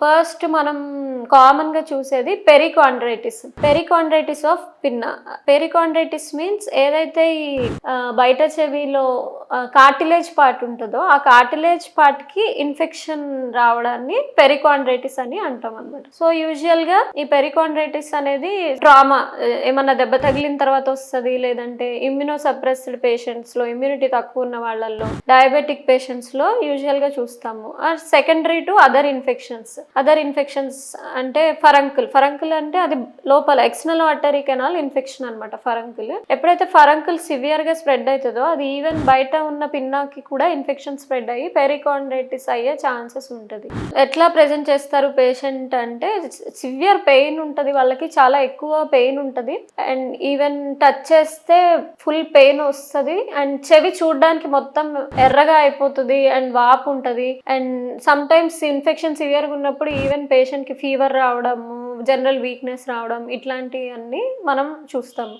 First మనం కామన్‌గా చూసేది పెరికాండ్రైటిస్. పెరికాండ్రైటిస్ ఆఫ్ పిన్నా. పెరికాండ్రైటిస్ మీన్స్ ఏదైతే ఈ బయట చెవిలో కార్టిలేజ్ పార్ట్ ఉంటదో, ఆ కార్టిలేజ్ పార్ట్‌కి ఇన్ఫెక్షన్ రావడాన్ని పెరికాండ్రైటిస్ అని అంటామనమాట. సో, యూజువల్‌గా ఈ పెరికాండ్రైటిస్ అనేది ట్రామా ఏమన్నా దెబ్బ తగిలిన తర్వాత వస్తది. లేదంటే ఇమ్యూనో సప్రెస్డ్ పేషెంట్స్‌లో, ఇమ్యూనిటీ తక్కువ ఉన్న వాళ్ళల్లో, డయాబెటిక్ పేషెంట్స్‌లో యూజువల్‌గా చూస్తాము. Secondary to other infections. Other infections అంటే ఫరంకుల్ అంటే అది లోపల ఎక్స్టర్నల్ ఆర్టరీ కెనాల్ ఇన్ఫెక్షన్ అనమాట ఫరంకుల్. ఎప్పుడైతే ఫరంకుల్ సివియర్ గా స్ప్రెడ్ అవుతుందో అది ఈవెన్ బయట ఉన్న పిన్నాకి కూడా ఇన్ఫెక్షన్ స్ప్రెడ్ అయ్యి పెరికాండ్రైటిస్ అయ్యే ఛాన్సెస్ ఉంటుంది. ఎట్లా ప్రెజెంట్ చేస్తారు పేషెంట్ అంటే సివియర్ పెయిన్ ఉంటుంది, వాళ్ళకి చాలా ఎక్కువ పెయిన్ ఉంటుంది అండ్ ఈవెన్ టచ్ చేస్తే ఫుల్ పెయిన్ వస్తుంది అండ్ చెవి చూడడానికి మొత్తం ఎర్రగా అయిపోతుంది అండ్ వాపు ఉంటుంది అండ్ సమ్ టైమ్స్ ఇన్ఫెక్షన్ సివియర్గా ఉన్నప్పుడు ఈవెన్ పేషెంట్ కి ఫీవర్ రావడము, జనరల్ వీక్నెస్ రావడం ఇట్లాంటివన్నీ మనం చూస్తాము.